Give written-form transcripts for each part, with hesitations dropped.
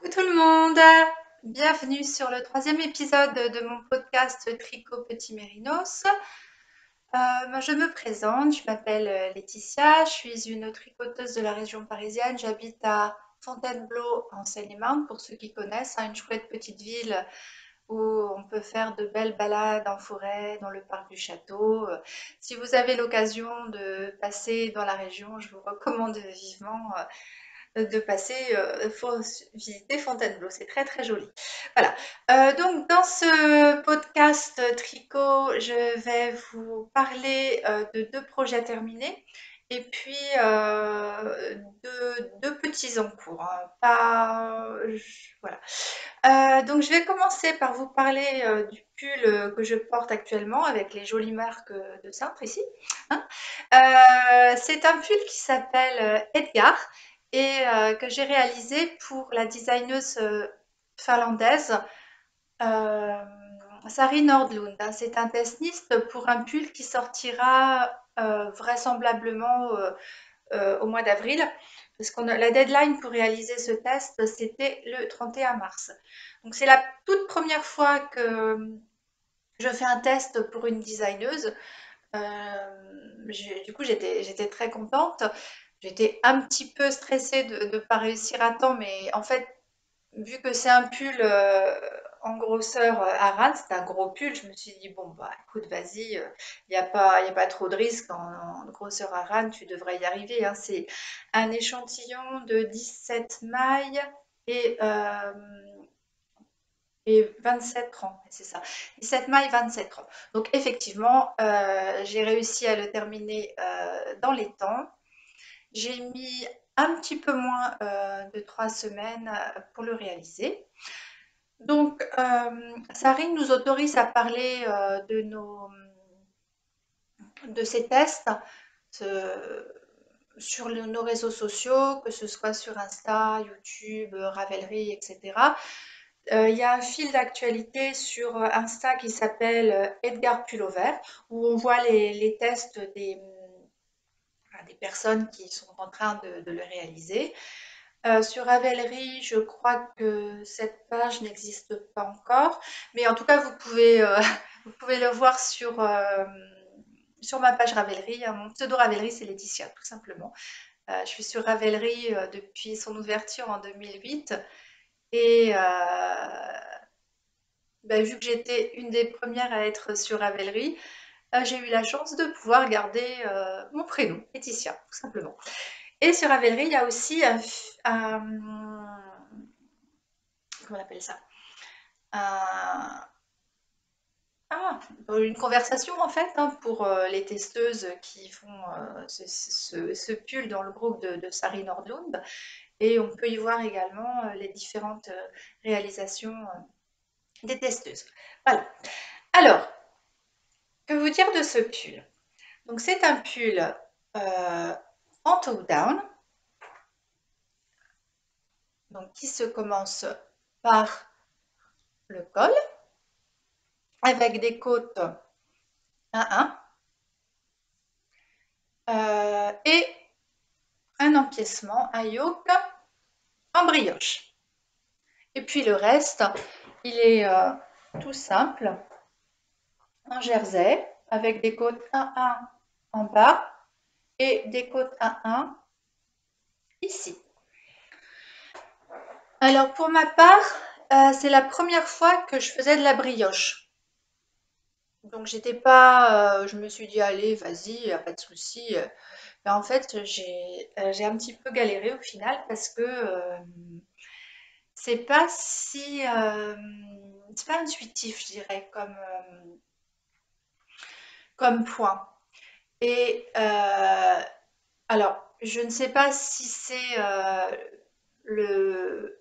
Coucou tout le monde, bienvenue sur le troisième épisode de mon podcast Tricot Petit Mérinos. Moi, je me présente, je m'appelle Laetitia, je suis une tricoteuse de la région parisienne, j'habite à Fontainebleau en Seine-et-Marne, pour ceux qui connaissent, une chouette petite ville où on peut faire de belles balades en forêt, dans le parc du château. Si vous avez l'occasion de passer dans la région, je vous recommande vivement de passer, visiter Fontainebleau, c'est très très joli. Voilà, donc dans ce podcast tricot, je vais vous parler de deux projets terminés et puis deux petits en cours, hein, pas, voilà. Donc je vais commencer par vous parler du pull que je porte actuellement avec les jolies marques de cintre ici, hein. C'est un pull qui s'appelle Edgar et que j'ai réalisé pour la designeuse finlandaise Sari Nordlund, hein. C'est un test-list pour un pull qui sortira vraisemblablement au mois d'avril, parce que la deadline pour réaliser ce test, c'était le 31 mars. Donc c'est la toute première fois que je fais un test pour une designeuse. Du coup, j'étais très contente. J'étais un petit peu stressée de ne pas réussir à temps, mais en fait, vu que c'est un pull en grosseur Aran, c'est un gros pull, je me suis dit, bon, bah écoute, vas-y, y a pas trop de risques en grosseur Aran, tu devrais y arriver, hein. C'est un échantillon de 17 mailles et, euh, et 27 rangs, c'est ça. 17 mailles, 27 rangs. Donc effectivement, j'ai réussi à le terminer dans les temps. J'ai mis un petit peu moins de 3 semaines pour le réaliser. Donc, Sarine nous autorise à parler de ces tests sur nos réseaux sociaux, que ce soit sur Insta, YouTube, Ravelry, etc. Il y a un fil d'actualité sur Insta qui s'appelle Edgar Pullover, où on voit les tests des personnes qui sont en train de le réaliser. Sur Ravelry, je crois que cette page n'existe pas encore, mais en tout cas, vous pouvez le voir sur ma page Ravelry. Mon pseudo Ravelry, c'est Laetitia, tout simplement. Je suis sur Ravelry depuis son ouverture en 2008 et vu que j'étais une des premières à être sur Ravelry, j'ai eu la chance de pouvoir garder mon prénom, Laetitia, tout simplement. Et sur Ravelry, il y a aussi comment on appelle ça? Un- une conversation en fait, hein, pour les testeuses qui font ce pull dans le groupe de Sari Nordlund. Et on peut y voir également les différentes réalisations des testeuses. Voilà. Alors, que vous dire de ce pull? Donc c'est un pull en top-down, donc qui se commence par le col, avec des côtes 1-1 et un empiècement, un yoke en brioche. Et puis le reste, il est tout simple, un jersey avec des côtes 1-1 en bas et des côtes 1-1 ici. Alors pour ma part, c'est la première fois que je faisais de la brioche. Donc j'étais pas, je me suis dit allez, vas-y, pas de souci. Mais en fait, j'ai un petit peu galéré au final parce que c'est pas si, c'est pas intuitif, je dirais, comme point. Et alors, je ne sais pas si c'est le,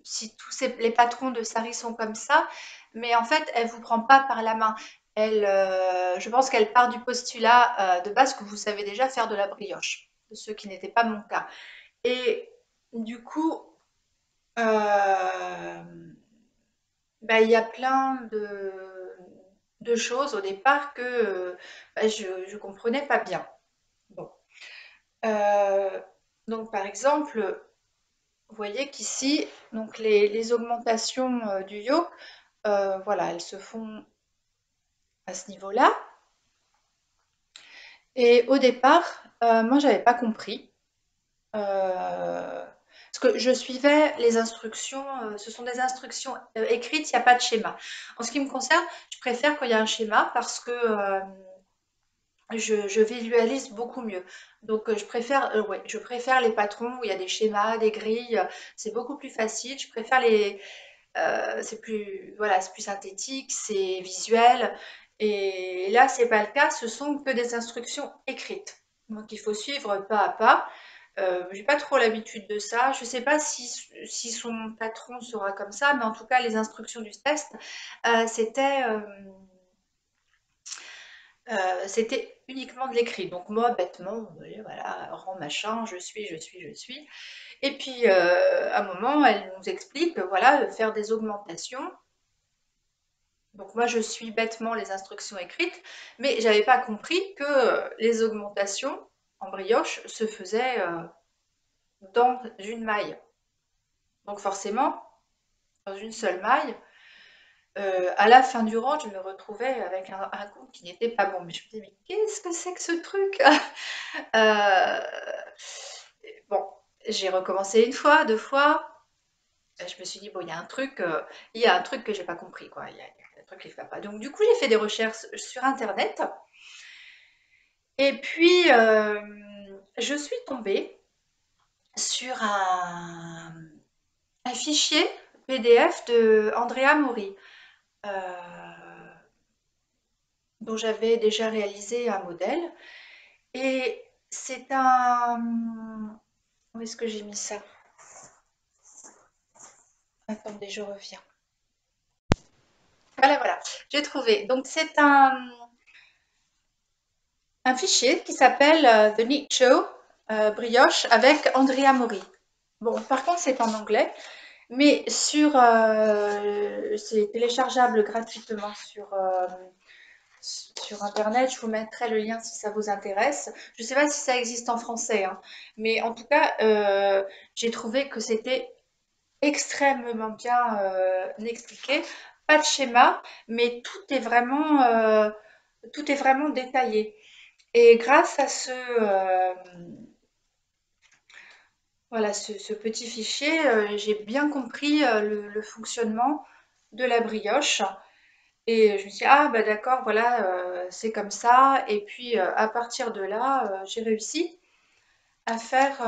si les patrons de Sari sont comme ça, mais en fait, elle vous prend pas par la main. Je pense qu'elle part du postulat de base que vous savez déjà faire de la brioche, ce qui n'était pas mon cas. Et du coup, il y a plein de choses au départ que je ne comprenais pas bien. Bon. Euh, donc, par exemple, vous voyez qu'ici, donc les augmentations du yoke, voilà, elles se font à ce niveau-là. Et au départ, moi, j'avais pas compris. Parce que je suivais les instructions, ce sont des instructions écrites, il n'y a pas de schéma. En ce qui me concerne, je préfère quand il y a un schéma parce que je visualise beaucoup mieux. Donc ouais, je préfère les patrons où il y a des schémas, des grilles, c'est beaucoup plus facile. Je préfère c'est plus, voilà, c'est plus synthétique, c'est visuel. Et là, c'est pas le cas, ce sont que des instructions écrites. Donc il faut suivre pas à pas. J'ai pas trop l'habitude de ça. Je sais pas si son patron sera comme ça, mais en tout cas, les instructions du test, c'était c'était uniquement de l'écrit. Donc moi, bêtement, voilà, rang machin, je suis. Et puis, à un moment, elle nous explique, voilà, faire des augmentations. Donc moi, je suis bêtement les instructions écrites, mais j'avais pas compris que les augmentations en brioche se faisaient dans une maille. Donc forcément, dans une seule maille, à la fin du rang, je me retrouvais avec un compte qui n'était pas bon. Mais je me disais, mais qu'est-ce que c'est que ce truc? Euh, bon, j'ai recommencé une fois, deux fois. Je me suis dit, bon, il y a un truc que j'ai pas compris, quoi. Il y a un truc qui ne va pas. Donc, du coup, j'ai fait des recherches sur Internet. Et puis, je suis tombée sur un fichier PDF de Andrea Mori, dont j'avais déjà réalisé un modèle. Et c'est un... Où est-ce que j'ai mis ça? Attendez, je reviens. Voilà, voilà, j'ai trouvé. Donc, c'est un fichier qui s'appelle The Neat Show brioche avec Andrea Mori. Bon, par contre, c'est en anglais, mais c'est téléchargeable gratuitement sur Internet. Je vous mettrai le lien si ça vous intéresse. Je ne sais pas si ça existe en français, hein, mais en tout cas, j'ai trouvé que c'était extrêmement bien expliqué. Pas de schéma, mais tout est vraiment détaillé. Et grâce à voilà, ce petit fichier, j'ai bien compris le fonctionnement de la brioche. Et je me suis dit, ah bah d'accord, voilà, c'est comme ça. Et puis à partir de là, j'ai réussi à faire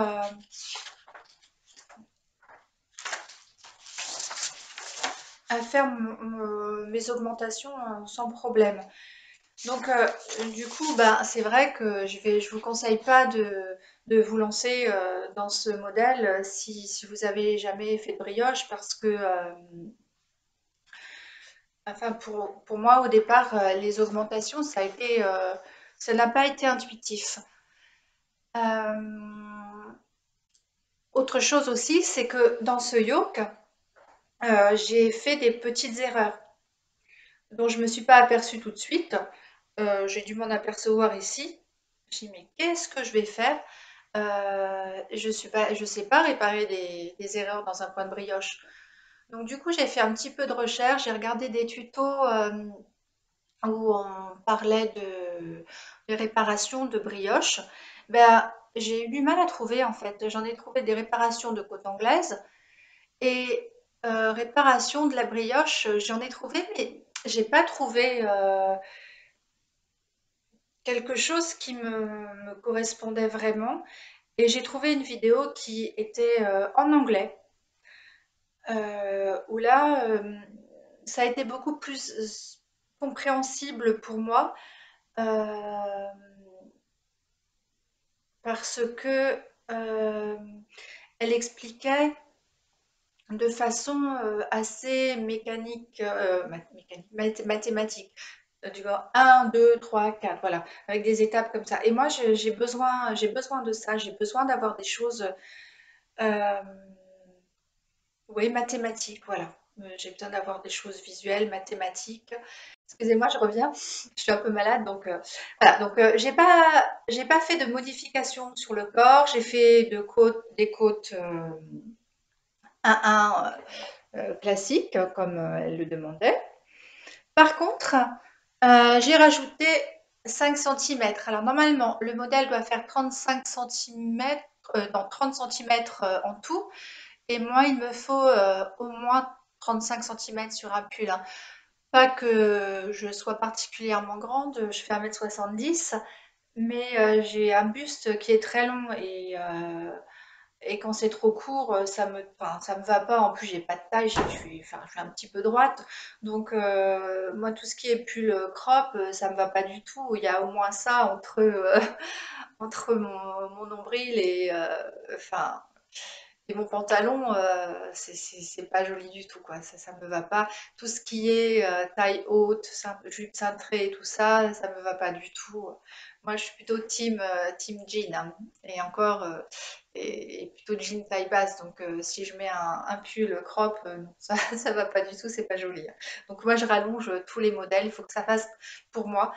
mes augmentations sans problème. Donc, du coup, ben, c'est vrai que je vous conseille pas de vous lancer dans ce modèle si vous avez jamais fait de brioche parce que, enfin, pour moi, au départ, les augmentations, ça n'a pas été intuitif. Euh, Autre chose aussi, c'est que dans ce yoke, j'ai fait des petites erreurs dont je me suis pas aperçue tout de suite. J'ai dû m'en apercevoir ici. Je me suis dit, mais qu'est-ce que je vais faire? Je sais pas réparer des erreurs dans un point de brioche. Donc du coup, j'ai fait un petit peu de recherche, j'ai regardé des tutos où on parlait de réparation de brioche. Ben, j'ai eu du mal à trouver en fait. J'en ai trouvé des réparations de côte anglaise et réparation de la brioche, j'en ai trouvé, mais j'ai pas trouvé quelque chose qui me correspondait vraiment. Et j'ai trouvé une vidéo qui était en anglais, où là, ça a été beaucoup plus compréhensible pour moi, euh, parce que elle expliquait de façon assez mécanique, mathématique. Du genre 1, 2, 3, 4, voilà, avec des étapes comme ça. Et moi, j'ai besoin de ça, j'ai besoin d'avoir des choses euh, oui, mathématiques, voilà. J'ai besoin d'avoir des choses visuelles, mathématiques. Excusez-moi, je reviens. Je suis un peu malade, donc voilà. Donc j'ai pas fait de modifications sur le corps. J'ai fait des côtes un classique, comme elle le demandait. Par contre, j'ai rajouté 5 centimètres. Alors normalement, le modèle doit faire 35 centimètres, non, 30 centimètres en tout. Et moi, il me faut au moins 35 centimètres sur un pull, hein. Pas que je sois particulièrement grande, je fais 1,70 m, mais j'ai un buste qui est très long et quand c'est trop court, enfin, ça me va pas. En plus, j'ai pas de taille, enfin, je suis un petit peu droite. Donc, moi, tout ce qui est pull crop, ça me va pas du tout. Il y a au moins ça entre, entre mon nombril enfin, et mon pantalon, c'est pas joli du tout, quoi. Ça me va pas. Tout ce qui est taille haute, jupe cintrée et tout ça, ça me va pas du tout. Moi, je suis plutôt team jean, hein. Et encore, et plutôt jean taille basse. Donc, si je mets un pull crop, non, ça, ça va pas du tout, c'est pas joli, hein. Donc, moi, je rallonge tous les modèles. Il faut que ça fasse, pour moi,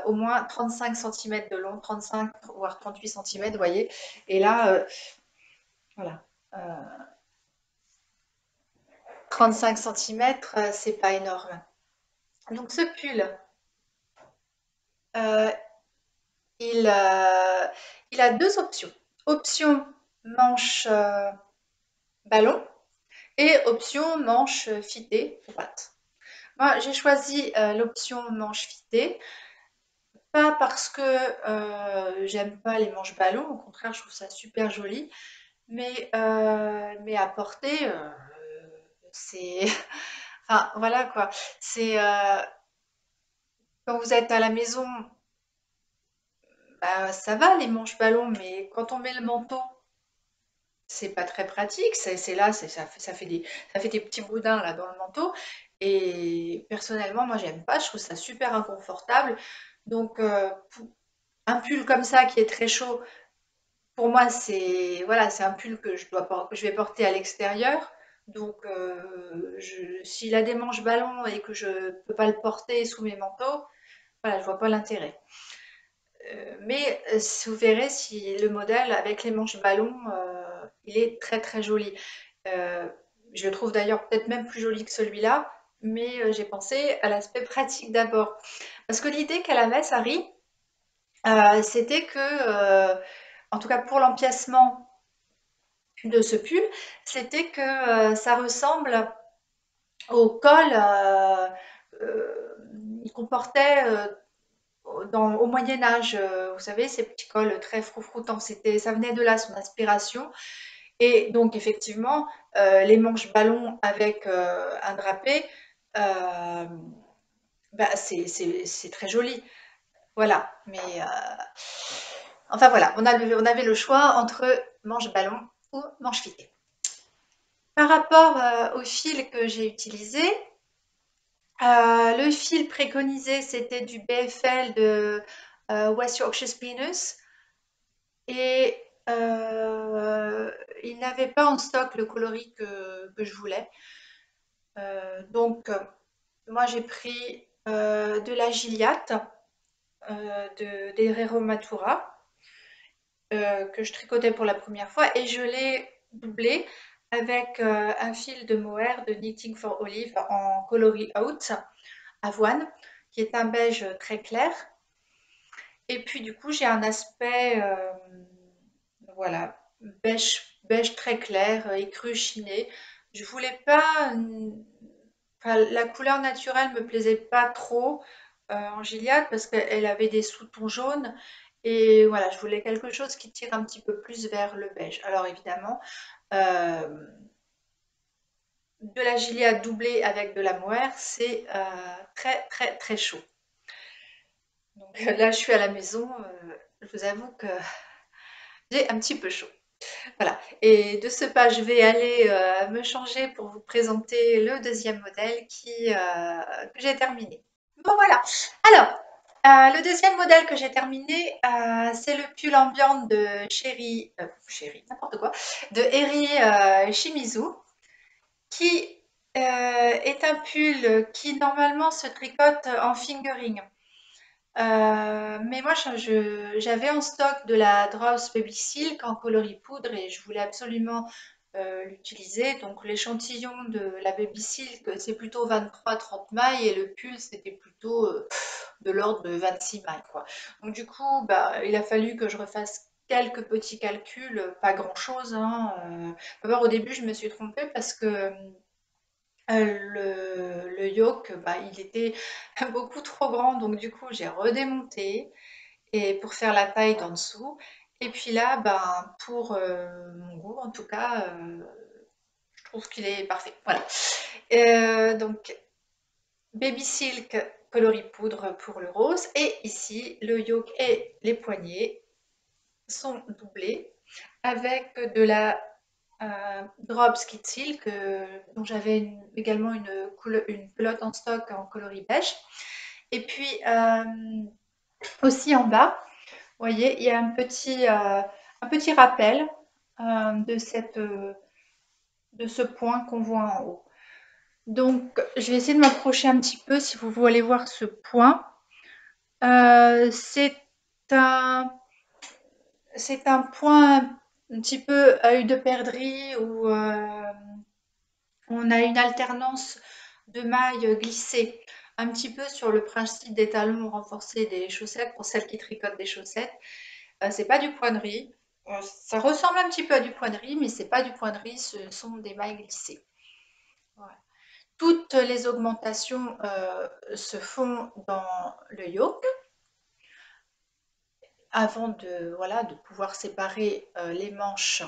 au moins 35 centimètres de long, 35 voire 38 centimètres, vous voyez. Et là, voilà. Euh, 35 centimètres, c'est pas énorme. Donc ce pull, euh, il, euh, il a deux options. Option manche ballon et option manche fitée droite. Moi, j'ai choisi l'option manche fitée, pas parce que j'aime pas les manches ballon, au contraire, je trouve ça super joli, mais à porter, c'est... Enfin, voilà quoi. C'est quand vous êtes à la maison, bah, ça va les manches ballons, mais quand on met le manteau, c'est pas très pratique. C'est là, ça fait des petits boudins là dans le manteau. Et personnellement, moi, j'aime pas. Je trouve ça super inconfortable. Donc, un pull comme ça qui est très chaud, pour moi, c'est voilà, c'est un pull que que je vais porter à l'extérieur. Donc, s'il a des manches ballons et que je peux pas le porter sous mes manteaux, voilà, je vois pas l'intérêt. Mais vous verrez si le modèle avec les manches ballon, il est très très joli. Euh, je le trouve d'ailleurs peut-être même plus joli que celui-là, mais j'ai pensé à l'aspect pratique d'abord. Parce que l'idée qu'elle avait, Sari, c'était que, en tout cas pour l'empiècement de ce pull, c'était que ça ressemble au col qu'on portait au Moyen Âge, vous savez, ces petits cols très froufroutants, ça venait de là, son inspiration. Et donc, effectivement, les manches ballons avec un drapé, euh, bah, c'est très joli. Voilà. Mais enfin, voilà, on avait le choix entre manches ballon ou manches fitées. Par rapport au fil que j'ai utilisé, le fil préconisé, c'était du BFL de West Yorkshire Spinners. Et il n'avait pas en stock le coloris que je voulais. Donc, moi, j'ai pris de la Gilliatt d'Herrero Matura que je tricotais pour la première fois et je l'ai doublé avec un fil de mohair de Knitting for Olive en coloris out avoine qui est un beige très clair. Et puis du coup, j'ai un aspect, voilà, beige très clair, écru chiné. Je voulais pas, enfin, la couleur naturelle me plaisait pas trop en Gilliatt parce qu'elle avait des sous-tons jaunes. Et voilà, je voulais quelque chose qui tire un petit peu plus vers le beige. Alors évidemment, euh, de la Gilliatt doublée avec de la mohair, c'est très très très chaud. Donc là, je suis à la maison, je vous avoue que j'ai un petit peu chaud. Voilà. Et de ce pas, je vais aller me changer pour vous présenter le deuxième modèle que j'ai terminé. Bon, voilà. Alors, le deuxième modèle que j'ai terminé, c'est le pull ambiant de Chéri, n'importe quoi, de Eri Shimizu, qui est un pull qui normalement se tricote en fingering. Mais moi, j'avais en stock de la Drouse Baby Silk en coloris poudre et je voulais absolument l'utiliser. Donc l'échantillon de la Baby Silk, c'est plutôt 23-30 mailles et le pull, c'était plutôt de l'ordre de 26 mailles, quoi. Donc du coup, bah, il a fallu que je refasse quelques petits calculs, pas grand-chose, hein. D'abord, au début, je me suis trompée parce que le yoke, bah, il était beaucoup trop grand, donc du coup, j'ai redémonté et pour faire la taille d'en dessous. Et puis là, ben, pour mon goût, en tout cas, je trouve qu'il est parfait. Voilà. Donc, Baby Silk coloris poudre pour le rose. Et ici, le yoke et les poignets sont doublés avec de la Drops Kid Silk, dont j'avais également une pelote en stock en coloris beige. Et puis aussi en bas, vous voyez, il y a un petit rappel de, de ce point qu'on voit en haut. Donc, je vais essayer de m'approcher un petit peu si vous voulez voir ce point. C'est un, c'est un point un petit peu œil de perdrix où on a une alternance de mailles glissées, un petit peu sur le principe des talons renforcés des chaussettes pour celles qui tricotent des chaussettes. C'est pas du poinerie. Ça ressemble un petit peu à du poinerie, mais c'est pas du poinerie, ce sont des mailles glissées. Voilà. Toutes les augmentations se font dans le yoke avant de, voilà, de pouvoir séparer les manches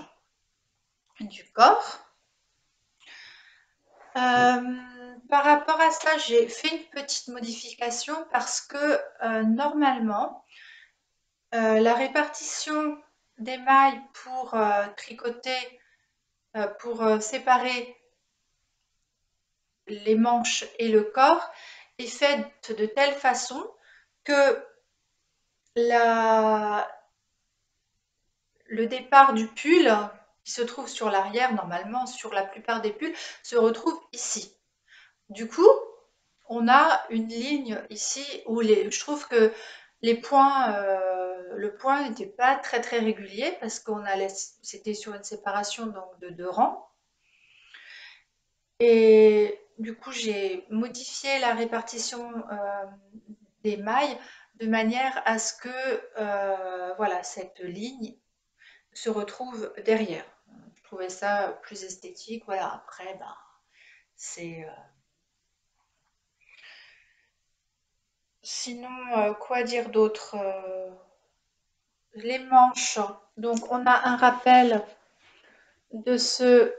du corps. Par rapport à ça, j'ai fait une petite modification parce que normalement, la répartition des mailles pour tricoter, pour séparer les manches et le corps est faite de telle façon que la, le départ du pull, qui se trouve sur l'arrière, normalement sur la plupart des pulls, se retrouve ici. Du coup, on a une ligne ici où je trouve que les points, le point n'était pas très très régulier parce qu'on a c'était sur une séparation donc de 2 rangs. Et du coup, j'ai modifié la répartition des mailles de manière à ce que voilà, cette ligne se retrouve derrière. Je trouvais ça plus esthétique. Voilà, après, ben, c'est. Sinon, quoi dire d'autre? Les manches. Donc, on a un rappel de ce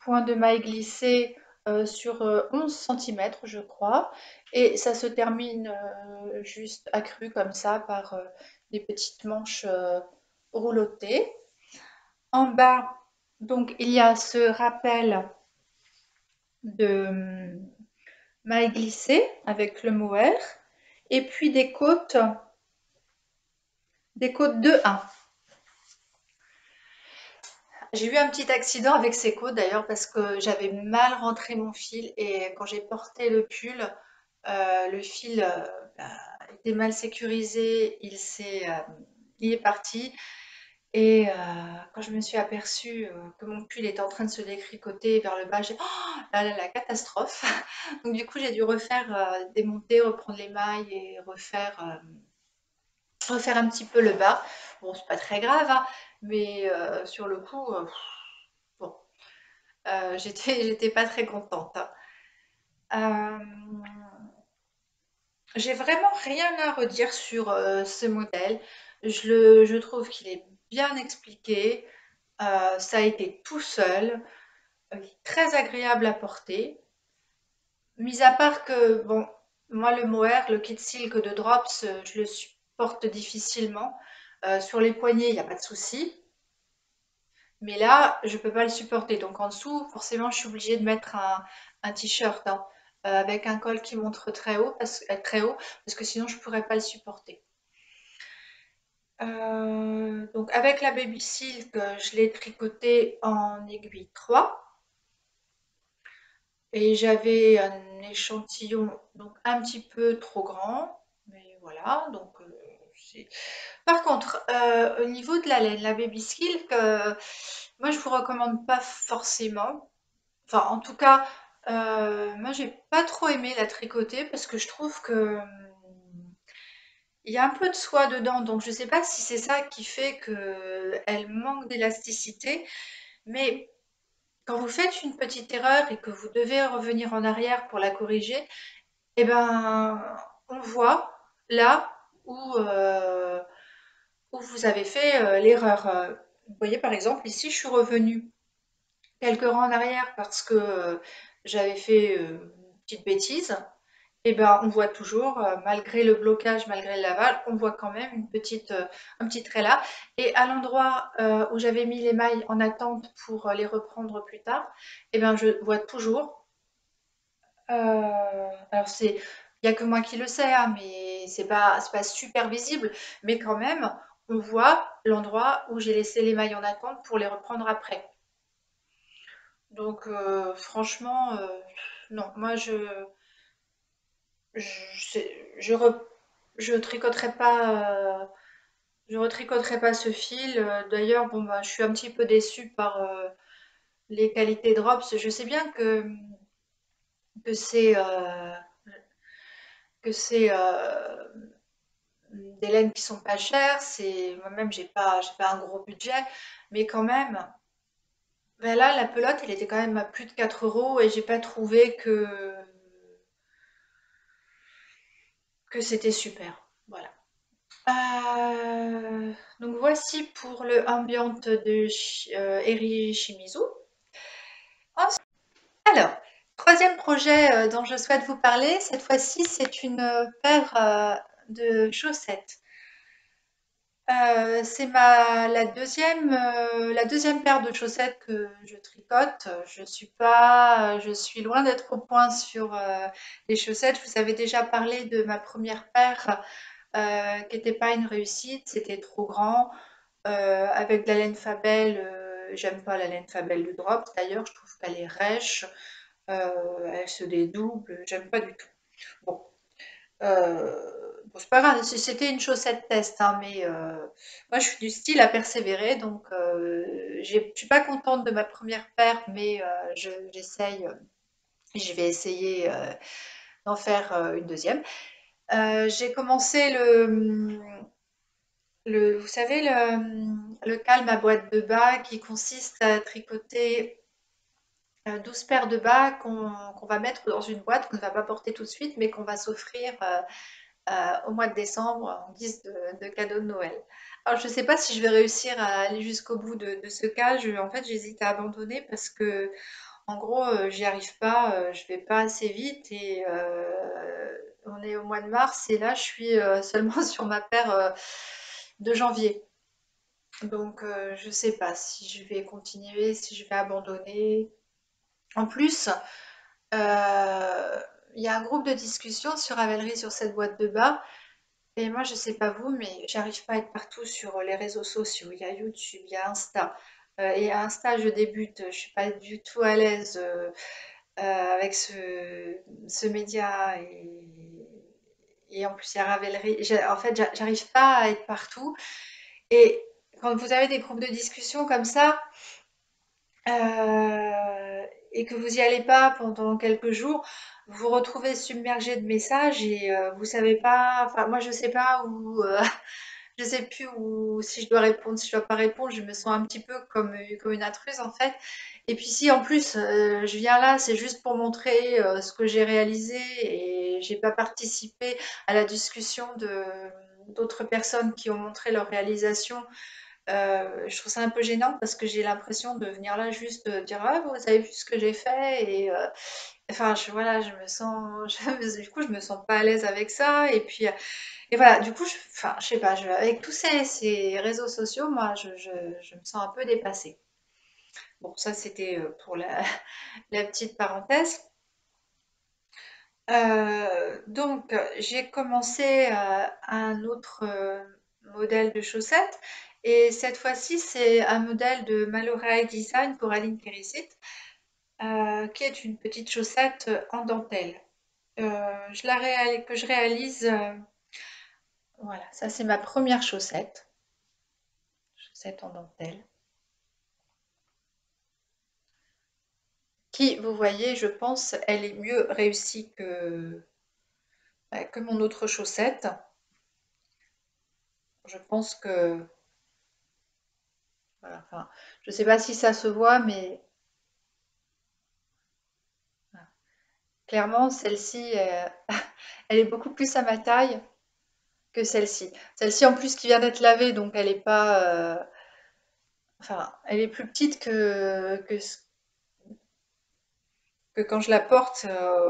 point de maille glissé sur 11 cm, je crois. Et ça se termine juste accru comme ça par des petites manches roulottées. En bas, donc, il y a ce rappel de maille glissée avec le mohair. Et puis des côtes de 1. J'ai eu un petit accident avec ces côtes d'ailleurs parce que j'avais mal rentré mon fil et quand j'ai porté le pull, le fil bah, était mal sécurisé, il est parti et quand je me suis aperçue que mon pull était en train de se détricoter vers le bas, j'ai oh là là la catastrophe. Donc du coup j'ai dû refaire démonter, reprendre les mailles et refaire un petit peu le bas. Bon c'est pas très grave hein, mais sur le coup bon. J'étais pas très contente, hein. J'ai vraiment rien à redire sur ce modèle. Je trouve qu'il est bien expliqué. Ça a été tout seul, très agréable à porter. Mis à part que, bon, moi le mohair, le kit silk de Drops, je le supporte difficilement. Sur les poignets, il n'y a pas de souci. Mais là, je peux pas le supporter. Donc en dessous, forcément, je suis obligée de mettre un t-shirt hein, avec un col qui montre très haut, parce que sinon je pourrais pas le supporter. Donc avec la Baby Silk, je l'ai tricoté en aiguille 3. Et j'avais un échantillon donc un petit peu trop grand. Mais voilà, donc c'est... Par contre, au niveau de la laine, la Baby Silk, Moi, je vous recommande pas forcément. Enfin, en tout cas, moi, j'ai pas trop aimé la tricoter parce que je trouve que il y a un peu de soie dedans. Donc, je sais pas si c'est ça qui fait que elle manque d'élasticité. Mais quand vous faites une petite erreur et que vous devez revenir en arrière pour la corriger, eh ben, on voit là où, où vous avez fait l'erreur. Vous voyez, par exemple, ici, je suis revenue quelques rangs en arrière parce que j'avais fait une petite bêtise. Et ben, on voit toujours, malgré le blocage, malgré le lavage, on voit quand même un petit trait là. Et à l'endroit où j'avais mis les mailles en attente pour les reprendre plus tard, et ben, je vois toujours. Alors il y a que moi qui le sais, hein, mais c'est pas super visible, mais quand même, on voit l'endroit où j'ai laissé les mailles en attente pour les reprendre après. Donc franchement, non, moi je tricoterai pas, je retricoterai pas ce fil. D'ailleurs, bon bah, je suis un petit peu déçue par les qualités drops. Je sais bien que c'est que c'est des laines qui sont pas chères. C'est moi-même j'ai pas un gros budget, mais quand même. Ben là, la pelote, elle était quand même à plus de 4 euros et j'ai pas trouvé que c'était super. Voilà. Donc voici pour le Ambient de Eri Shimizu. Alors, troisième projet dont je souhaite vous parler, cette fois-ci, c'est une paire de chaussettes. C'est la deuxième paire de chaussettes que je tricote. Je suis loin d'être au point sur les chaussettes. Je vous avais déjà parlé de ma première paire qui n'était pas une réussite, c'était trop grand. Avec de la laine Fabel, j'aime pas la laine Fabel de drop. D'ailleurs, je trouve qu'elle est rêche, elle se dédouble, j'aime pas du tout. Bon, bon, c'est pas grave, c'était une chaussette test, hein, mais moi je suis du style à persévérer, donc je suis pas contente de ma première paire, mais j'essaye, je vais essayer d'en faire une deuxième. J'ai commencé vous savez, le calme à boîte de bas qui consiste à tricoter 12 paires de bas qu'on va mettre dans une boîte qu'on ne va pas porter tout de suite, mais qu'on va s'offrir au mois de décembre en guise de cadeau de Noël. Alors, je ne sais pas si je vais réussir à aller jusqu'au bout de ce cas. En fait, j'hésite à abandonner parce que, en gros, j'y arrive pas, je vais pas assez vite et on est au mois de mars et là, je suis seulement sur ma paire de janvier. Donc, je sais pas si je vais continuer, si je vais abandonner. En plus, il y a un groupe de discussion sur Ravelry sur cette boîte de bas. Et moi, je sais pas vous, mais j'arrive pas à être partout sur les réseaux sociaux. Il y a YouTube, il y a Insta. Et à Insta, je débute. Je suis pas du tout à l'aise avec ce média. Et en plus, il y a Ravelry. En fait, j'arrive pas à être partout. Et quand vous avez des groupes de discussion comme ça, et que vous y allez pas pendant quelques jours, vous vous retrouvez submergé de messages et vous savez pas, enfin moi je sais pas où, je sais plus où, si je dois répondre, si je dois pas répondre, je me sens un petit peu comme une intruse en fait. Et puis si en plus je viens là, c'est juste pour montrer ce que j'ai réalisé et j'ai pas participé à la discussion de d'autres personnes qui ont montré leur réalisation. Je trouve ça un peu gênant parce que j'ai l'impression de venir là juste dire ah vous avez vu ce que j'ai fait et enfin voilà je me sens du coup je me sens pas à l'aise avec ça et puis et voilà du coup enfin je sais pas avec tous ces réseaux sociaux moi je me sens un peu dépassée. Bon ça c'était pour la petite parenthèse. Donc j'ai commencé un autre modèle de chaussettes et cette fois-ci c'est un modèle de Malorai Design pour Aline Kérissit qui est une petite chaussette en dentelle que je réalise. Voilà, ça c'est ma première chaussette en dentelle. qui, vous voyez, je pense, elle est mieux réussie que mon autre chaussette. Je pense que, voilà, enfin, je sais pas si ça se voit, mais voilà. Clairement, celle-ci, elle est beaucoup plus à ma taille que celle-ci. Celle-ci, en plus, qui vient d'être lavée, donc elle est pas, enfin, elle est plus petite que quand je la porte,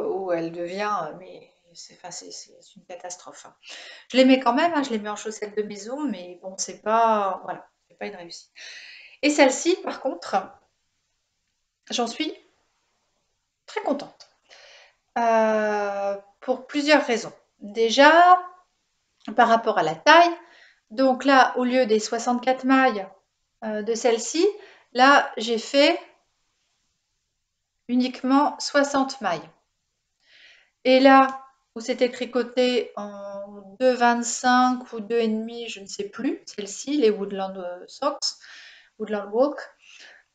où elle devient, mais c'est, enfin, c'est une catastrophe, hein. Je les mets quand même, hein, je les mets en chaussettes de maison, mais bon, c'est pas, voilà, c'est pas une réussite. Et celle-ci, par contre, j'en suis très contente. Pour plusieurs raisons. Déjà, par rapport à la taille, donc là, au lieu des 64 mailles de celle-ci, là, j'ai fait uniquement 60 mailles. Et là, où c'était tricoté en 2,25 ou 2,5, je ne sais plus, celle-ci, les Woodland Socks, Woodland Walk,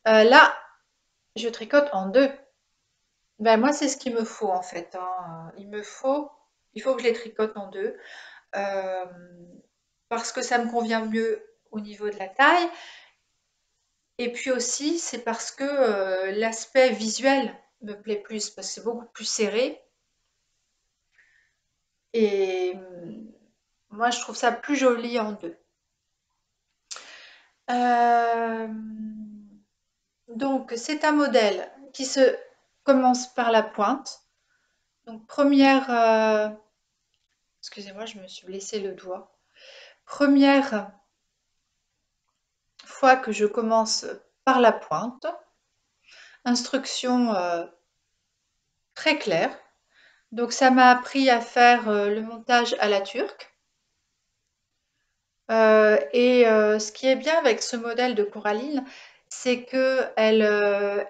là, je tricote en 2. Ben, moi, c'est ce qu'il me faut en fait, hein. Il faut que je les tricote en 2, parce que ça me convient mieux au niveau de la taille. Et puis aussi, c'est parce que l'aspect visuel me plaît plus, parce que c'est beaucoup plus serré. Et moi, je trouve ça plus joli en 2. Euh, donc, c'est un modèle qui se commence par la pointe. Donc, excusez-moi, je me suis blessé le doigt. Première fois que je commence par la pointe, instruction très claire. Donc, ça m'a appris à faire le montage à la turque. Ce qui est bien avec ce modèle de Coraline, c'est qu'elle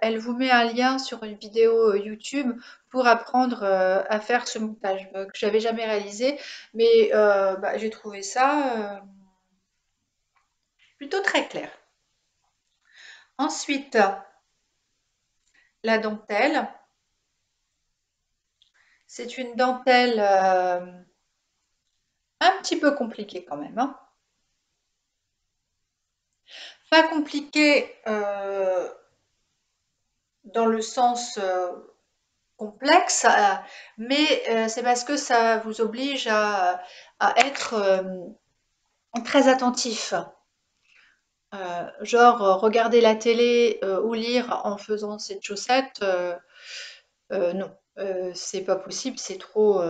elle vous met un lien sur une vidéo YouTube pour apprendre à faire ce montage que j'avais jamais réalisé, mais bah, j'ai trouvé ça plutôt très clair. Ensuite, la dentelle. C'est une dentelle un petit peu compliquée quand même, hein. Pas compliquée dans le sens complexe, mais c'est parce que ça vous oblige à être très attentif. Genre regarder la télé ou lire en faisant cette chaussette, non, c'est pas possible, c'est trop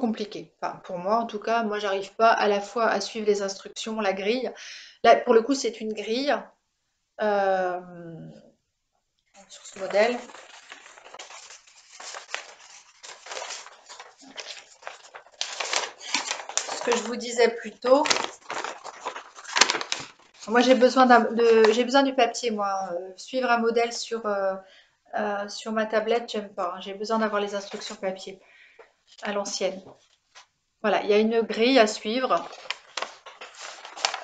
compliqué. Enfin, pour moi, en tout cas, moi, j'arrive pas à la fois à suivre les instructions, la grille. Là, pour le coup, c'est une grille euh, sur ce modèle. Ce que je vous disais plus tôt, moi, j'ai besoin du papier, moi. Suivre un modèle sur ma tablette, j'aime pas, hein. J'ai besoin d'avoir les instructions papier à l'ancienne. Voilà, il y a une grille à suivre.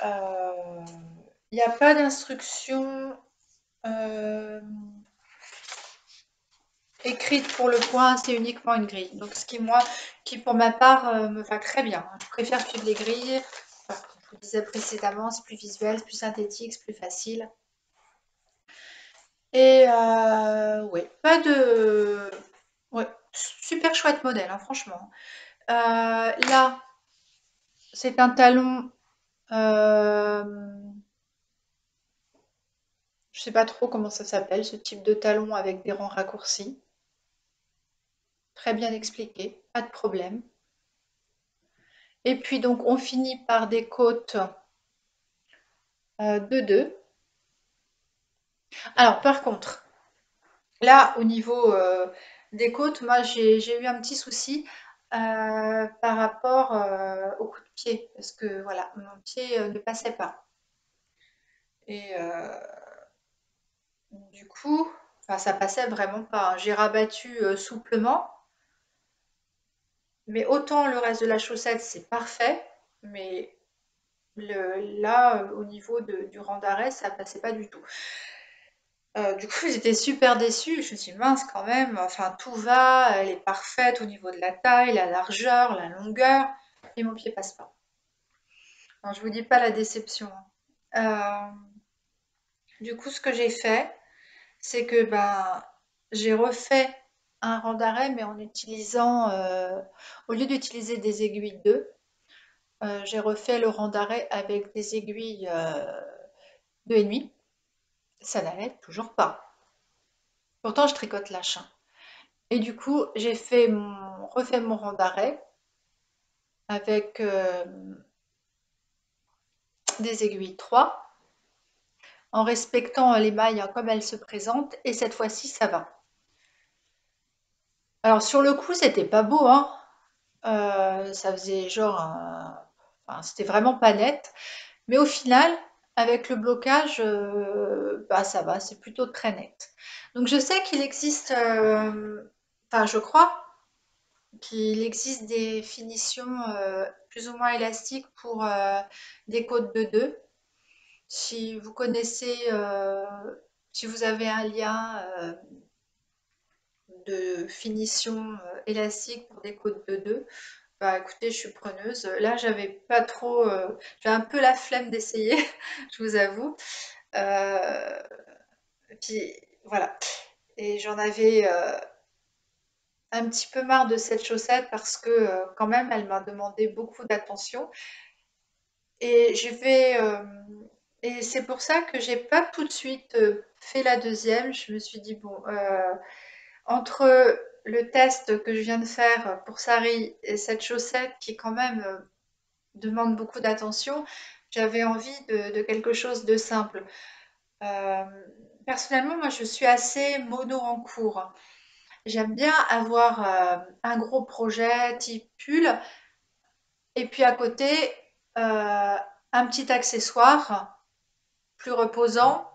Il n'y a pas d'instruction écrite pour le point, c'est uniquement une grille. Donc, qui pour ma part me va très bien. Je préfère suivre les grilles. Enfin, comme je vous disais précédemment, c'est plus visuel, c'est plus synthétique, c'est plus facile. Et ouais, pas de. Ouais, super chouette modèle, hein, franchement. Là, c'est un talon. Je sais pas trop comment ça s'appelle, ce type de talon avec des rangs raccourcis. Très bien expliqué, pas de problème. Et puis donc on finit par des côtes de 2. Alors par contre, là au niveau des côtes, moi j'ai eu un petit souci par rapport au coup de pied, parce que voilà, mon pied ne passait pas. Et du coup, enfin, ça passait vraiment pas, hein. J'ai rabattu souplement, mais autant le reste de la chaussette c'est parfait, mais là au niveau du rang d'arrêt ça passait pas du tout. Du coup, j'étais super déçue. Je me suis dit: «Mince quand même, enfin tout va, elle est parfaite au niveau de la taille, la largeur, la longueur et mon pied passe pas». Alors je vous dis pas la déception, hein. Du coup, ce que j'ai fait, c'est que, ben, j'ai refait un rang d'arrêt mais en utilisant, au lieu d'utiliser des aiguilles 2, j'ai refait le rang d'arrêt avec des aiguilles, 2,5. Ça n'allait toujours pas. Pourtant, je tricote lâche, hein. Et du coup, j'ai refait mon rang d'arrêt avec des aiguilles 3, en respectant les mailles, hein, comme elles se présentent, et cette fois-ci, ça va. Alors, sur le coup, c'était pas beau, hein. Ça faisait genre enfin, c'était vraiment pas net. Mais au final, avec le blocage, bah, ça va, c'est plutôt très net. Donc, je sais qu'il existe, enfin, je crois qu'il existe des finitions plus ou moins élastiques pour des côtes de 2. Si vous connaissez, si vous avez un lien de finition élastique pour des côtes de 2, bah écoutez, je suis preneuse. Là, j'avais pas trop, j'avais un peu la flemme d'essayer, je vous avoue. Euh, Puis voilà. Et j'en avais un petit peu marre de cette chaussette parce que quand même, elle m'a demandé beaucoup d'attention. Et et c'est pour ça que j'ai pas tout de suite fait la deuxième. Je me suis dit, bon, entre le test que je viens de faire pour Sari et cette chaussette qui quand même demande beaucoup d'attention, j'avais envie de quelque chose de simple. Euh, Personnellement, moi, je suis assez mono en cours. J'aime bien avoir un gros projet type pull et puis à côté, un petit accessoire plus reposant,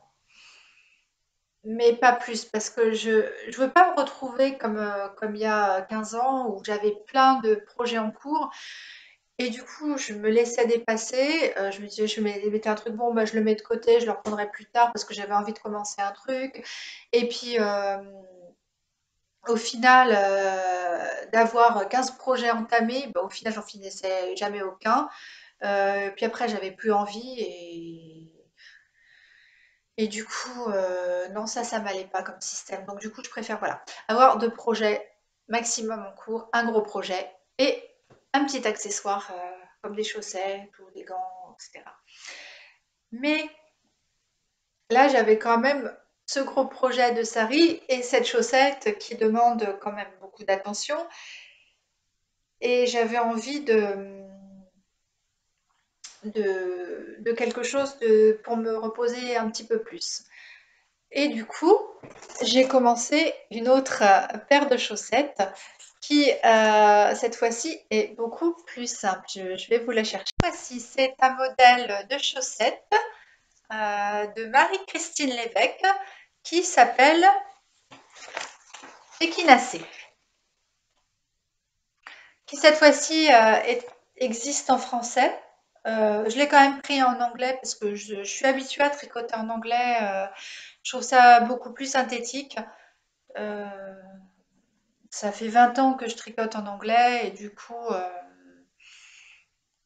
mais pas plus, parce que je veux pas me retrouver comme il y a 15 ans où j'avais plein de projets en cours et du coup je me laissais dépasser. Je me disais, je mettais un truc, bon, bah, je le mets de côté, je le reprendrai plus tard parce que j'avais envie de commencer un truc. Et puis au final, d'avoir 15 projets entamés, bah, au final j'en finissais jamais aucun. Puis après j'avais plus envie et du coup, non, ça m'allait pas comme système. Donc du coup, je préfère, voilà, avoir 2 projets maximum en cours, un gros projet et un petit accessoire, comme des chaussettes ou des gants, et cetera. Mais là, j'avais quand même ce gros projet de sari et cette chaussette qui demande quand même beaucoup d'attention et j'avais envie de quelque chose pour me reposer un petit peu plus. Et du coup, j'ai commencé une autre paire de chaussettes qui, cette fois-ci, est beaucoup plus simple. Je vais vous la chercher. Voici, c'est un modèle de chaussettes de Marie-Christine Lévesque qui s'appelle Équinacée, qui cette fois-ci existe en français. Je l'ai quand même pris en anglais parce que je suis habituée à tricoter en anglais. Je trouve ça beaucoup plus synthétique. Euh, Ça fait 20 ans que je tricote en anglais et du coup,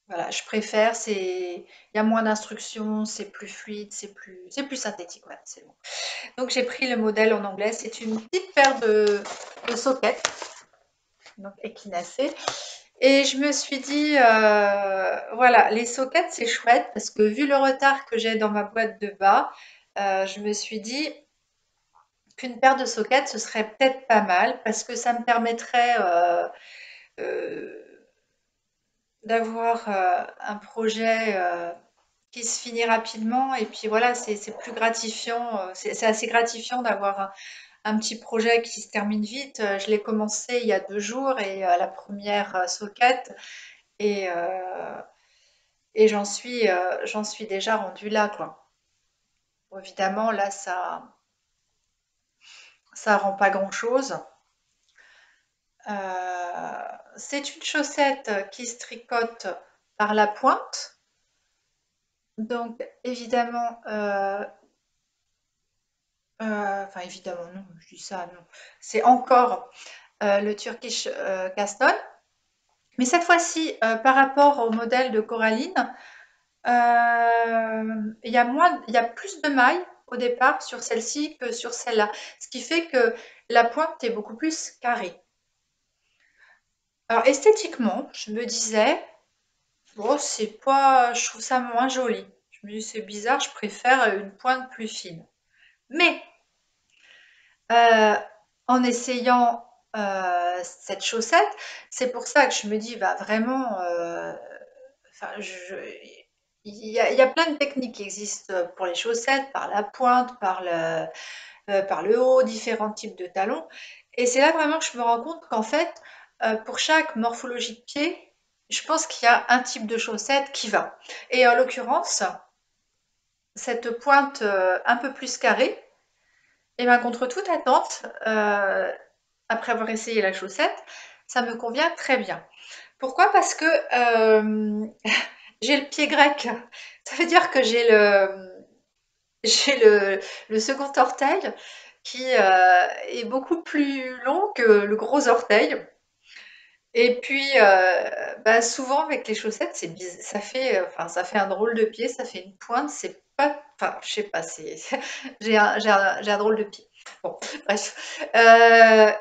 voilà, je préfère. Il y a moins d'instructions, c'est plus fluide, c'est plus synthétique. Ouais, c'est bon. Donc j'ai pris le modèle en anglais. C'est une petite paire de sockets, donc équinacées. Et je me suis dit, voilà, les sockets c'est chouette parce que vu le retard que j'ai dans ma boîte de bas, je me suis dit qu'une paire de sockets ce serait peut-être pas mal parce que ça me permettrait euh, d'avoir un projet qui se finit rapidement et puis voilà, c'est plus gratifiant, c'est assez gratifiant d'avoir un petit projet qui se termine vite. Je l'ai commencé il y a 2 jours et la première socket et, et j'en suis déjà rendue là, quoi. Bon, évidemment, là, ça rend pas grand-chose. C'est une chaussette qui se tricote par la pointe. Donc, évidemment, Enfin évidemment non, je dis ça, non. C'est encore le Turkish Castle. Mais cette fois-ci, par rapport au modèle de Coraline, il y a plus de mailles au départ sur celle-ci que sur celle-là. Ce qui fait que la pointe est beaucoup plus carrée. Alors esthétiquement, je me disais, bon, c'est pas, je trouve ça moins joli. Je me dis, c'est bizarre, je préfère une pointe plus fine. Mais euh, en essayant cette chaussette, c'est pour ça que je me dis, bah vraiment, enfin, il y a plein de techniques qui existent pour les chaussettes, par la pointe, par le haut, différents types de talons. Et c'est là vraiment que je me rends compte qu'en fait, pour chaque morphologie de pied, je pense qu'il y a un type de chaussette qui va. Et en l'occurrence, cette pointe un peu plus carrée, et ben contre toute attente, après avoir essayé la chaussette, ça me convient très bien. Pourquoi? Parce que j'ai le pied grec. Ça veut dire que j'ai le second orteil qui est beaucoup plus long que le gros orteil. Et puis, bah, souvent avec les chaussettes, ça fait, enfin, ça fait un drôle de pied, ça fait une pointe, c'est pas, enfin, je sais pas, j'ai un drôle de pied. Bon, bref.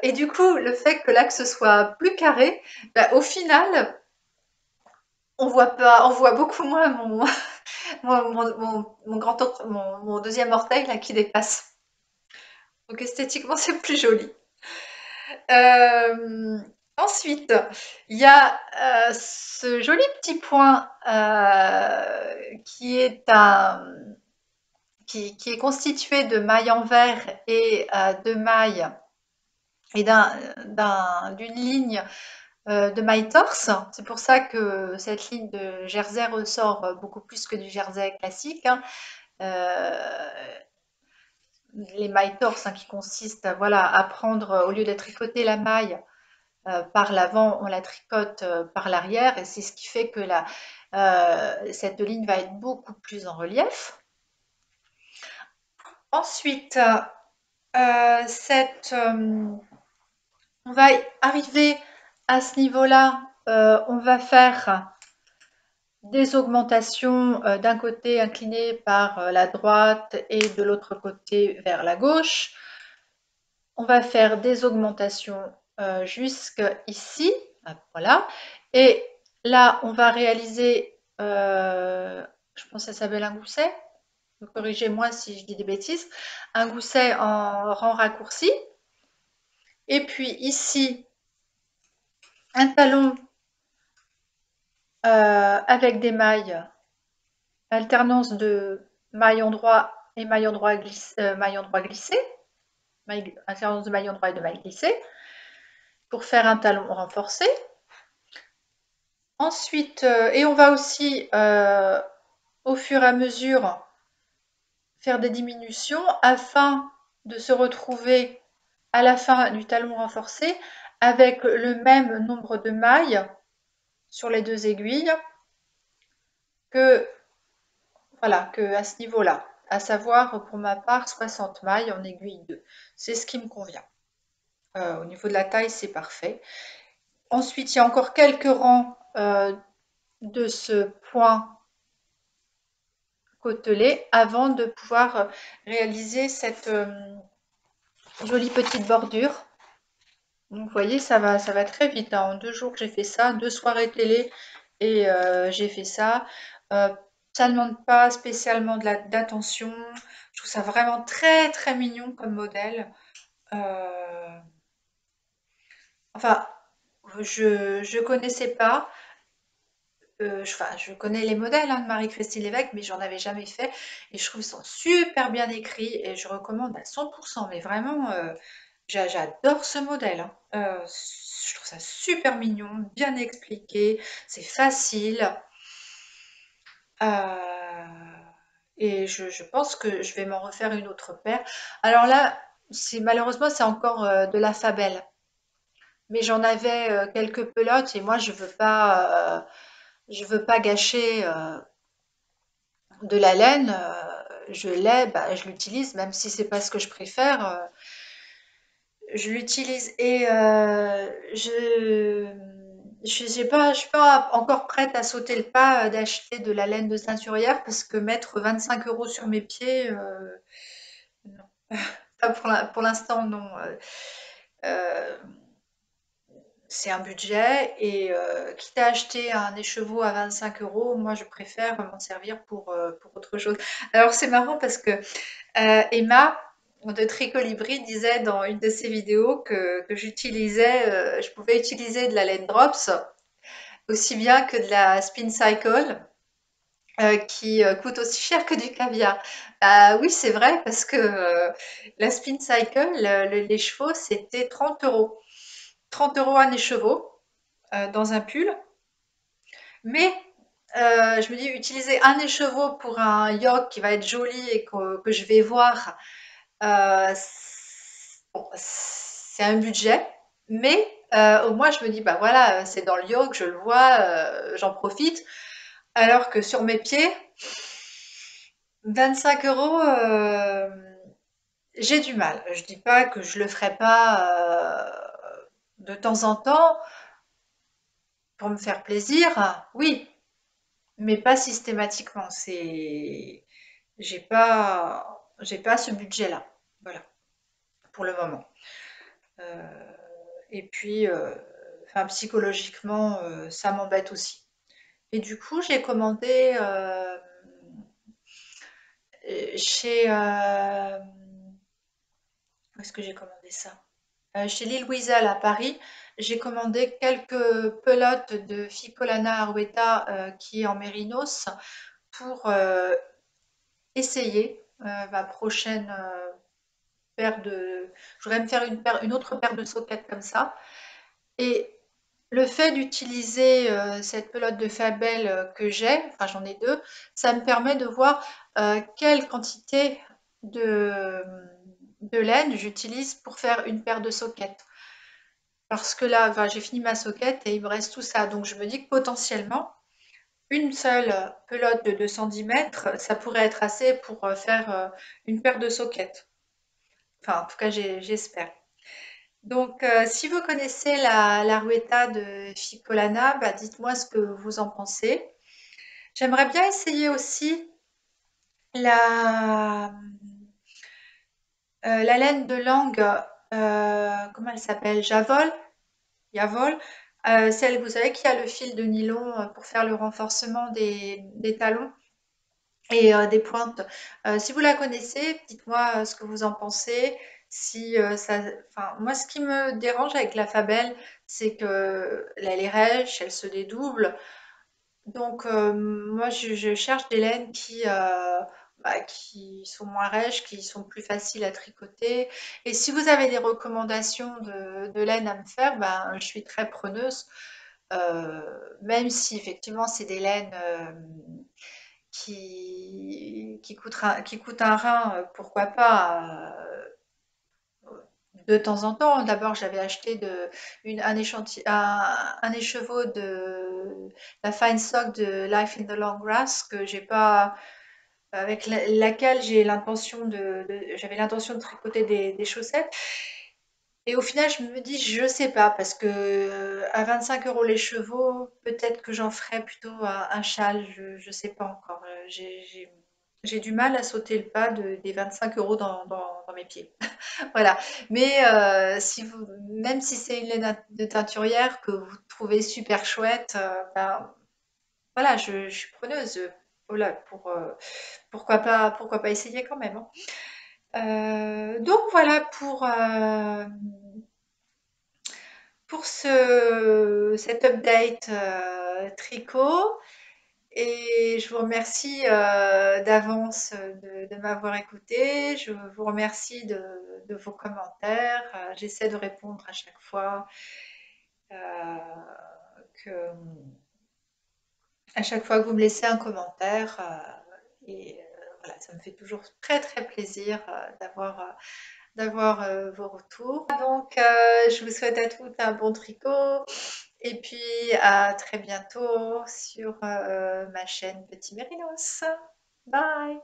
Et du coup, le fait que l'axe soit plus carré, bah, au final, on voit beaucoup moins mon deuxième orteil là, qui dépasse. Donc esthétiquement, c'est plus joli. Euh, Ensuite, il y a ce joli petit point qui est constitué de mailles en verre et de mailles et d'une ligne de mailles torse. C'est pour ça que cette ligne de jersey ressort beaucoup plus que du jersey classique, hein. Euh, les mailles torse, hein, qui consistent voilà, à prendre, au lieu de tricoter la maille par l'avant, on la tricote par l'arrière, et c'est ce qui fait que cette ligne va être beaucoup plus en relief. Ensuite, on va arriver à ce niveau-là, on va faire des augmentations d'un côté incliné par la droite et de l'autre côté vers la gauche. On va faire des augmentations jusqu'ici, voilà. Et là, on va réaliser, je pense que ça s'appelle un gousset, corrigez-moi si je dis des bêtises, un gousset en rang raccourci. Et puis ici, un talon avec des mailles, alternance de mailles endroit et mailles endroit glissé, alternance de mailles endroit et de mailles glissées, pour faire un talon renforcé. Ensuite, et on va aussi, au fur et à mesure, faire des diminutions afin de se retrouver à la fin du talon renforcé avec le même nombre de mailles sur les deux aiguilles que, voilà, que à ce niveau-là, à savoir pour ma part 60 mailles en aiguille 2. C'est ce qui me convient. Au niveau de la taille, c'est parfait. Ensuite, il y a encore quelques rangs de ce point côtelé avant de pouvoir réaliser cette jolie petite bordure. Donc vous voyez, ça va très vite, hein. En 2 jours, j'ai fait ça, 2 soirées télé et j'ai fait ça. Ça ne demande pas spécialement d'attention. Je trouve ça vraiment très très mignon comme modèle. Enfin, je connaissais pas. Enfin, je connais les modèles, hein, de Marie-Christine Lévesque, mais j'en avais jamais fait. Et je trouve qu'ils sont super bien écrits et je recommande à 100%. Mais vraiment, j'adore ce modèle, hein. Je trouve ça super mignon, bien expliqué, c'est facile. Et je pense que je vais m'en refaire une autre paire. Alors là, malheureusement, c'est encore de la Fabelle. Mais j'en avais quelques pelotes et moi, je veux pas gâcher de la laine. je l'ai, bah, je l'utilise, même si c'est pas ce que je préfère, je l'utilise et je suis pas encore prête à sauter le pas d'acheter de la laine de teinturière parce que mettre 25 € sur mes pieds, non. Pas pour l'instant, non. Euh, c'est un budget et quitte à acheter un écheveau à 25 €, moi je préfère m'en servir pour autre chose. Alors c'est marrant parce que Emma de Tricolibri disait dans une de ses vidéos que je pouvais utiliser de la laine drops aussi bien que de la spin cycle qui coûte aussi cher que du caviar. Bah oui, c'est vrai parce que la spin cycle, les chevaux, c'était 30 €. 30 € un écheveau dans un pull. Mais je me dis, utiliser un écheveau pour un yoke qui va être joli et que je vais voir, bon, c'est un budget. Mais au moins, je me dis, bah voilà, c'est dans le yoke, je le vois, j'en profite. Alors que sur mes pieds, 25 €, j'ai du mal. Je dis pas que je le ferai pas de temps en temps pour me faire plaisir, oui, mais pas systématiquement. J'ai pas ce budget-là. Voilà, pour le moment. Euh, et puis, enfin, psychologiquement, ça m'embête aussi. Et du coup, j'ai commandé chez... où est-ce que j'ai commandé ça? Chez Lil Weasel à Paris, j'ai commandé quelques pelotes de Ficolana Arouetta qui est en mérinos pour essayer ma prochaine paire de... Je voudrais me faire une autre paire de sockets comme ça. Et le fait d'utiliser cette pelote de Fabel que j'ai, enfin j'en ai deux, ça me permet de voir quelle quantité de, de laine j'utilise pour faire une paire de sockets. Parce que là, enfin, j'ai fini ma socket et il me reste tout ça. Donc je me dis que potentiellement, une seule pelote de 210 mètres, ça pourrait être assez pour faire une paire de sockets. Enfin, en tout cas, j'espère. Donc, si vous connaissez la Ruetta de Ficolana, bah, dites-moi ce que vous en pensez. J'aimerais bien essayer aussi la, la laine de langue, comment elle s'appelle? Javol, celle, vous savez, qui a le fil de nylon pour faire le renforcement des talons et des pointes. Si vous la connaissez, dites-moi ce que vous en pensez. Si ça, enfin, moi, ce qui me dérange avec la Fabelle, c'est que là, elle est rêche, elle se dédouble. Donc, moi, je cherche des laines qui sont moins rêches, qui sont plus faciles à tricoter. Et si vous avez des recommandations de laine à me faire, ben, je suis très preneuse. Même si effectivement c'est des laines qui coûtent un rein, pourquoi pas de temps en temps. D'abord, j'avais acheté un écheveau de la Fine Sock de Life in the Long Grass que j'ai pas, avec laquelle j'avais l'intention de tricoter des chaussettes. Et au final, je me dis, je sais pas, parce que à 25 € les chevaux, peut-être que j'en ferais plutôt un châle, je sais pas encore. J'ai du mal à sauter le pas des 25 € dans mes pieds. Voilà. Mais même si c'est une laine de teinturière que vous trouvez super chouette, ben, voilà, je suis preneuse. Voilà, pourquoi pas essayer quand même, hein. Donc voilà pour cet update tricot. Et je vous remercie d'avance de m'avoir écouté. Je vous remercie de vos commentaires. J'essaie de répondre à chaque fois que, à chaque fois que vous me laissez un commentaire. Et voilà, ça me fait toujours très très plaisir d'avoir vos retours. Donc, je vous souhaite à toutes un bon tricot et puis à très bientôt sur ma chaîne Petit Mérinos. Bye!